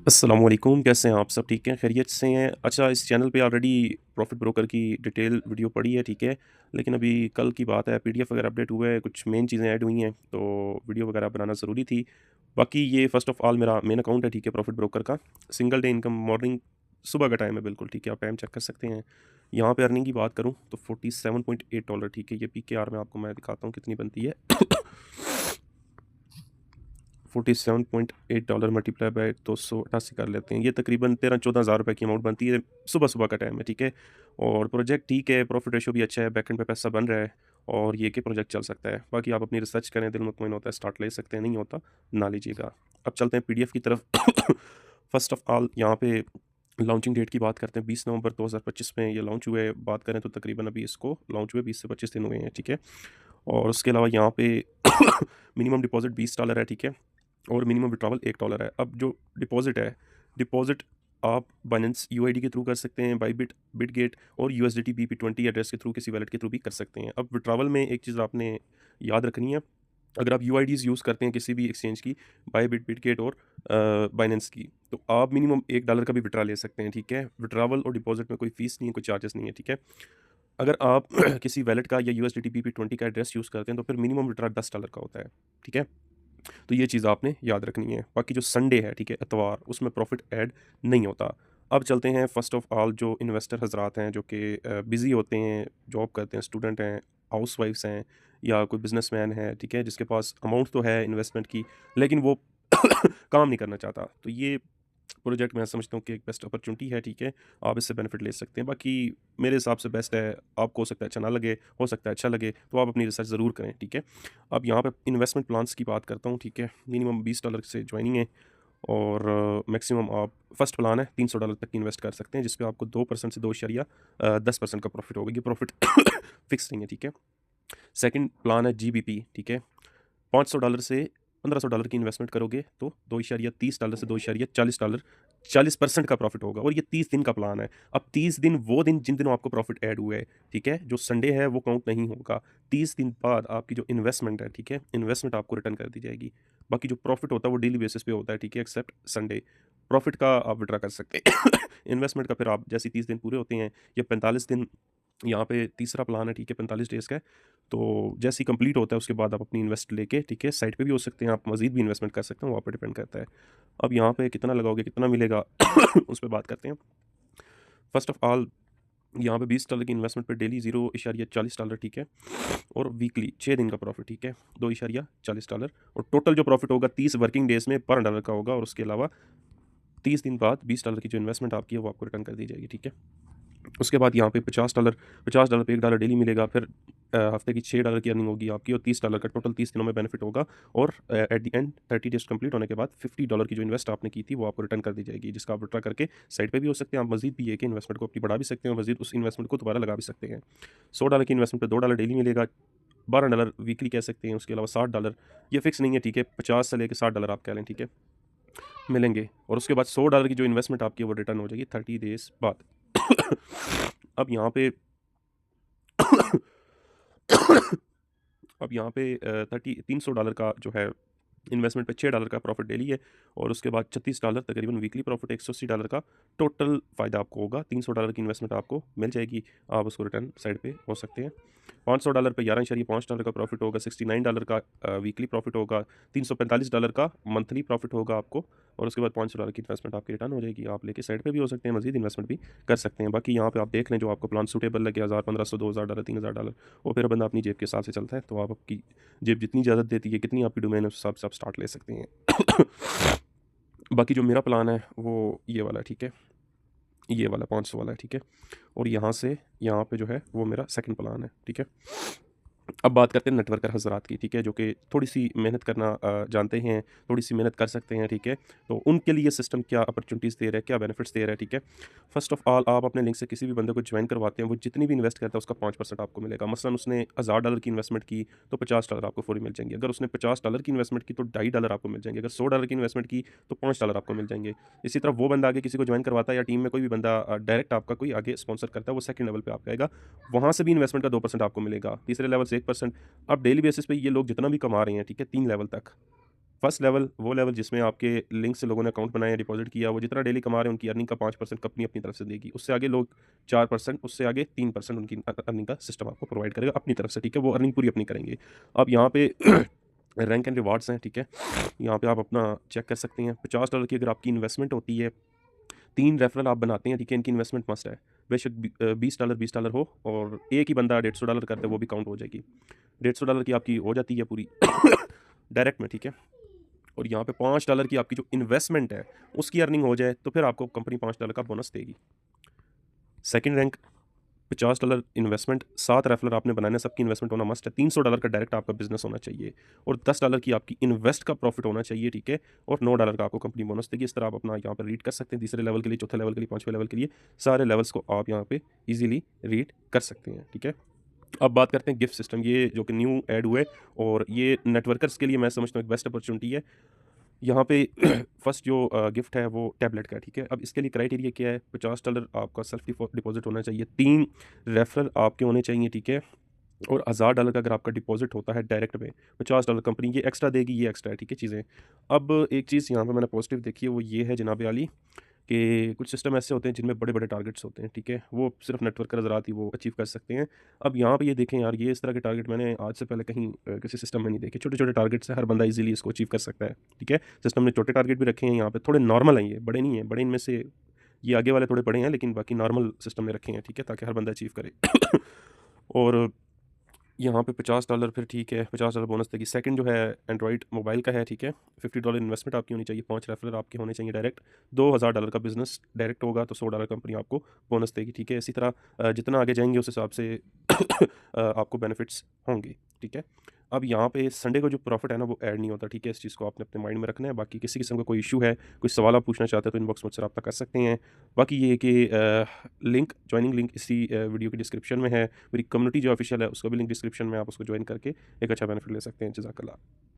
अस्सलाम वालेकुम, कैसे हैं आप? सब ठीक हैं, खैरियत से हैं? अच्छा, इस चैनल पे ऑलरेडी प्रॉफिट ब्रोकर की डिटेल वीडियो पड़ी है, ठीक है। लेकिन अभी कल की बात है, पीडीएफ वगैरह अपडेट हुआ है, कुछ मेन चीज़ें ऐड हुई हैं, तो वीडियो वगैरह बनाना ज़रूरी थी। बाकी ये फ़र्स्ट ऑफ़ ऑल मेरा मेन अकाउंट है, ठीक है, प्रॉफिट ब्रोकर का। सिंगल डे इनकम मॉर्निंग सुबह का टाइम है बिल्कुल, ठीक है, आप टाइम चेक कर सकते हैं। यहाँ पे अर्निंग की बात करूँ तो $47.8, ठीक है, ये पीकेआर में आपको मैं दिखाता हूँ कितनी बनती है। $47.8 मल्टीप्लाई बाय 288 कर लेते हैं। ये तकरीबन 13-14 हज़ार रुपए की अमाउंट बनती है, सुबह-सुबह का टाइम है, ठीक है। और प्रोजेक्ट ठीक है, प्रॉफिट रेशियो भी अच्छा है, बैकएंड पे पैसा बन रहा है और ये कि प्रोजेक्ट चल सकता है। बाकी आप अपनी रिसर्च करें, दिल मुतमईन होता है, स्टार्ट ले सकते हैं, नहीं होता ना लीजिएगा। अब चलते हैं पीडीएफ की तरफ। फर्स्ट ऑफ ऑल यहाँ पे लॉन्चिंग डेट की बात करते हैं, 20 नवंबर 2025 में ये लॉन्च हुए। बात करें तो तकरीबन अभी इसको लॉन्च हुए 20 से 25 दिन हुए हैं, ठीक है। और उसके अलावा यहाँ पे मिनिमम डिपॉज़िट $20 है, ठीक है। और मिनिमम विड्रॉवल $1 है। अब जो डिपॉज़िट है, डिपॉज़िट आप बाइनेंस यूआईडी के थ्रू कर सकते हैं, बायबिट, बिटगेट और यूएसडीटी बीपी20 एड्रेस के थ्रू, किसी वैलेट के थ्रू भी कर सकते हैं। अब विड्रॉवल में एक चीज़ आपने याद रखनी है, अगर आप यूआईडीज़ यूज़ करते हैं किसी भी एक्सचेंज की, बायबिट, बिटगेट और बाइनेंस की, तो आप मिनिमम $1 का भी विड्रॉ ले सकते हैं, ठीक है। विड्रॉवल और डिपॉज़िट में कोई फ़ीस नहीं है, कोई चार्जेस नहीं है, ठीक है। अगर आप किसी वैलेट का या यूएसडीटी बीपी20 का एड्रेस यूज़ करते हैं, तो फिर मिनिमम विड्रॉ $10 का होता है, ठीक है। तो ये चीज़ आपने याद रखनी है। बाकी जो संडे है, ठीक है, इतवार, उसमें प्रॉफिट ऐड नहीं होता। अब चलते हैं फर्स्ट ऑफ ऑल जो इन्वेस्टर हज़रात हैं जो कि बिज़ी होते हैं, जॉब करते हैं, स्टूडेंट हैं, हाउसवाइफ्स हैं या कोई बिज़नेसमैन है, ठीक है, जिसके पास अमाउंट तो है इन्वेस्टमेंट की, लेकिन वो काम नहीं करना चाहता। तो ये प्रोजेक्ट मैं समझता हूँ कि एक बेस्ट अपॉर्चुनिटी है, ठीक है, आप इससे बेनिफिट ले सकते हैं। बाकी मेरे हिसाब से बेस्ट है, आपको हो सकता है अच्छा ना लगे, हो सकता है अच्छा लगे, तो आप अपनी रिसर्च ज़रूर करें, ठीक है। अब यहाँ पे इन्वेस्टमेंट प्लान्स की बात करता हूँ, ठीक है, मिनिमम $20 से ज्वाइनिंग है और मैक्सिमम आप फर्स्ट प्लान है $300 तक की इन्वेस्ट कर सकते हैं, जिसपे आपको 2% से 2.10% का प्रॉफिट होगा। ये प्रॉफिट फिक्स नहीं है, ठीक है। सेकंड प्लान है जीबीपी, ठीक है, $500 से $1500 की इन्वेस्टमेंट करोगे तो $2.30 से $2.40 40% का प्रॉफिट होगा और ये 30 दिन का प्लान है। अब 30 दिन वो दिन जिन दिनों आपको प्रॉफिट ऐड हुए, ठीक है, जो संडे है वो काउंट नहीं होगा। 30 दिन बाद आपकी जो इन्वेस्टमेंट है, ठीक है, इन्वेस्टमेंट आपको रिटर्न कर दी जाएगी। बाकी जो प्रॉफिट होता है वो डेली बेसिस पे होता है, ठीक है, एक्सेप्ट संडे। प्रॉफिट का आप विड्रा कर सकते हैं। इन्वेस्टमेंट का फिर आप जैसे 30 दिन पूरे होते हैं या 45 दिन, यहाँ पे तीसरा प्लान है, ठीक है, 45 डेज़ का है। तो जैसे ही कंप्लीट होता है उसके बाद आप अपनी इन्वेस्ट लेके, ठीक है, साइड पे भी हो सकते हैं, आप मज़ीद भी इन्वेस्टमेंट कर सकते हैं, वो आप पे डिपेंड करता है। अब यहाँ पे कितना लगाओगे, कितना मिलेगा, उस पे बात करते हैं। फर्स्ट ऑफ ऑल यहाँ पे $20 की इन्वेस्टमेंट पे डेली $0.40, ठीक है, और वीकली 6 दिन का प्रॉफिट, ठीक है, $2.40 और टोटल जो प्रॉफिट होगा 30 वर्किंग डेज़ में पर डॉलर का होगा और उसके अलावा 30 दिन बाद $20 की जो इन्वेस्टमेंट आपकी है वो आपको रिटर्न कर दी जाएगी, ठीक है। उसके बाद यहाँ पे $50 पे $1 डेली मिलेगा, फिर हफ्ते की $6 की अर्निंग होगी आपकी और $30 का टोटल 30 दिनों में बेनिफिट होगा और at the end 30 days complete होने के बाद $50 की जो इन्वेस्ट आपने की थी वो आपको रिटर्न कर दी जाएगी, जिसका आप विड्रॉ करके साइड पे भी हो सकते हैं। आप मज़ीद भी है कि इन्वेस्टमेंट को अपनी बढ़ा भी सकते हैं और मज़ीद उस इन्वेस्टमेंट को दोबारा लगा भी सकते हैं। $100 की इन्वेस्टमेंट पे $2 डेली मिलेगा, $12 वीकली कह सकते हैं, उसके अलावा $60 ये फिक्स नहीं है, ठीक है, 50 से लेके $60 आप कह लें, ठीक है, मिलेंगे और उसके बाद $100 की जो इन्वेस्टमेंट आपकी है वो रिटर्न हो जाएगी 30 डेज़ बाद। अब यहाँ पे अब यहाँ पे $300 का जो है इन्वेस्टमेंट पे $6 का प्रॉफिट डेली है और उसके बाद $36 तकरीबन वीकली प्रॉफिट, $180 का टोटल फ़ायदा आपको होगा। $300 की इन्वेस्टमेंट आपको मिल जाएगी, आप उसको रिटर्न साइड पे हो सकते हैं। $500 पे $11.5 का प्रॉफिट होगा, $69 का वीकली प्रॉफिट होगा, $345 का मंथली प्रॉफिट होगा आपको और उसके बाद $500 की इन्वेस्टमेंट आपकी रिटर्न हो जाएगी। आप लेके साइड पे भी हो सकते हैं, मज़ीद इन्वेस्टमेंट भी कर सकते हैं। बाकी यहाँ पे आप देख लें जो आपको प्लान सूटेबल लगे, 1000, 1500, $2000, $3000, वो फिर बंदा अपनी जेब के हिसाब से चलता है। तो आप आपकी जेब जितनी इजाज़त देती है, कितनी आपकी डोमेन है, उस हिसाब से आप स्टार्ट ले सकते हैं। बाकी जो मेरा प्लान है वो ये वाला है, ठीक है, ये वाला 500 वाला है, ठीक है, और यहाँ से यहाँ पे जो है वो मेरा सेकंड प्लान है, ठीक है। अब बात करते हैं नेटवर्कर हज़रात की, ठीक है, जो कि थोड़ी-सी मेहनत करना जानते हैं, थोड़ी-सी मेहनत कर सकते हैं, ठीक है। तो उनके लिए सिस्टम क्या अपॉर्च्युनिटीज़ दे रहा है, क्या बेनिफिट्स दे रहा है, ठीक है। फ़र्स्ट ऑफ़ ऑल आप अपने लिंक से किसी भी बंदे को जॉइन करवाते हैं, वो जितनी भी इन्वेस्ट करता है उसका 5% आपको मिलेगा। मसलन उसने $1000 की इन्वेस्टमेंट की तो $50 आपको फौरी मिल जाएँगे। अगर उसने $50 की इन्वेस्टमेंट की तो $2.5 आपको मिल जाएँगे। अगर $100 की इन्वेस्टमेंट की तो $5 आपको मिल जाएँगे। इसी तरह वो बंदा आगे किसी को जॉइन करवाता है या टीम में कोई भी बंदा डायरेक्ट आपका कोई आगे स्पॉन्सर करता है, वो सेकंड लेवल पे आपका आएगा। वहाँ से भी इन्वेस्टमेंट का 2% आपको मिलेगा। तीसरे लेवल से 1%। अब डेली बेसिस पे ये लोग जितना भी कमा रहे हैं, ठीक है, 3 लेवल तक, फर्स्ट लेवल वो लेवल जिसमें आपके लिंक से लोगों ने अकाउंट बनाया, डिपॉजिट किया, वो जितना डेली कमा रहे हैं उनकी अर्निंग का 5% कंपनी अपनी तरफ से देगी। उससे आगे लोग 4%, उससे आगे 3% उनकी अर्निंग का सिस्टम आपको प्रोवाइड करेगा अपनी तरफ से, ठीक है? वो अर्निंग पूरी अपनी करेंगे। अब यहाँ पे रैंक एंड रिवार्ड्स हैं, ठीक है? यहाँ पे आप अपना चेक कर सकते हैं। $50 की अगर आपकी इन्वेस्टमेंट होती है, 3 रेफरल आप बनाते हैं, ठीक है? इनकी इन्वेस्टमेंट मस्ट है। बेशक $20 हो और एक ही बंदा $150 कर दे, वो भी काउंट हो जाएगी। $150 की आपकी हो जाती है पूरी डायरेक्ट में, ठीक है? और यहाँ पे $5 की आपकी जो इन्वेस्टमेंट है उसकी अर्निंग हो जाए तो फिर आपको कंपनी $5 का बोनस देगी। सेकंड रैंक $50 इन्वेस्टमेंट, 7 रेफरल आपने बनाने, सबकी इन्वेस्टमेंट होना मस्ट है। $300 का डायरेक्ट आपका बिजनेस होना चाहिए और $10 की आपकी इन्वेस्ट का प्रॉफिट होना चाहिए, ठीक है? और $9 का आपको कंपनी बोनस देगी। इस तरह आप अपना यहाँ पर रीड कर सकते हैं, तीसरे लेवल के लिए, चौथे लेवल के लिए, पाँचवें लेवल के लिए, सारे लेवल्स को आप यहाँ पे ईजिली रीड कर सकते हैं, ठीक है? अब बात करते हैं गिफ्ट सिस्टम, ये जो कि न्यू ऐड हुए और ये नेटवर्कर्स के लिए मैं समझता हूँ एक बेस्ट अपॉर्चुनिटी है। यहाँ पे फर्स्ट जो गिफ्ट है वो टैबलेट का है, ठीक है? अब इसके लिए क्राइटेरिया क्या है? $50 आपका सेल्फ डिपॉजिट होना चाहिए, 3 रेफरल आपके होने चाहिए, ठीक है? और $1000 का अगर आपका डिपॉजिट होता है डायरेक्ट में, $50 कंपनी ये एक्स्ट्रा देगी, ये एक्स्ट्रा है, ठीक है चीज़ें। अब एक चीज़ यहाँ पे मैंने पॉजिटिव देखी है, वो ये है जनाब आली, कि कुछ सिस्टम ऐसे होते हैं जिनमें बड़े-बड़े टारगेट्स होते हैं, ठीक है? वो सिर्फ़ नेटवर्कर हज़रात ही वो अचीव कर सकते हैं। अब यहाँ पे ये देखें यार, ये इस तरह के टारगेट मैंने आज से पहले कहीं किसी सिस्टम में नहीं देखे। छोटे-छोटे टारगेट्स से हर बंदा ईज़िली इसको अचीव कर सकता है, ठीक है? सिस्टम ने छोटे टारगेट भी रखे हैं यहाँ पे, थोड़े नॉर्मल हैं ये, बड़े नहीं हैं। बड़े इनमें से ये आगे वाले थोड़े बड़े हैं, लेकिन बाकी नॉर्मल सिस्टम में रखे हैं, ठीक है? ताकि हर बंदा अचीव करे। और यहाँ पे $50 फिर ठीक है, $50 बोनस देगी। सेकंड जो है एंड्रॉइड मोबाइल का है, ठीक है? $50 इन्वेस्टमेंट आपकी होनी चाहिए, 5 रेफरल आपके होने चाहिए डायरेक्ट। $2000 का बिज़नेस डायरेक्ट होगा तो $100 कंपनी आपको बोनस देगी, ठीक है? इसी तरह जितना आगे जाएँगे उस हिसाब से आपको बेनिफिट्स होंगे, ठीक है? अब यहाँ पे संडे को जो प्रॉफिट है ना वो ऐड नहीं होता, ठीक है? इस चीज़ को आपने अपने माइंड में रखना है। बाकी किसी किस्म का कोई इश्यू है, कोई सवाल आप पूछना चाहते हैं तो इनबॉक्स मुझसे रब्ता कर सकते हैं। बाकी ये है कि लिंक, जॉइनिंग लिंक इसी वीडियो के डिस्क्रिप्शन में है। मेरी कम्युनिटी जो ऑफिशियल है उसका भी लिंक डिस्क्रिप्शन में, आप उसको ज्वाइन करके एक अच्छा बेनिफिट ले सकते हैं। जज़ाकल्लाह।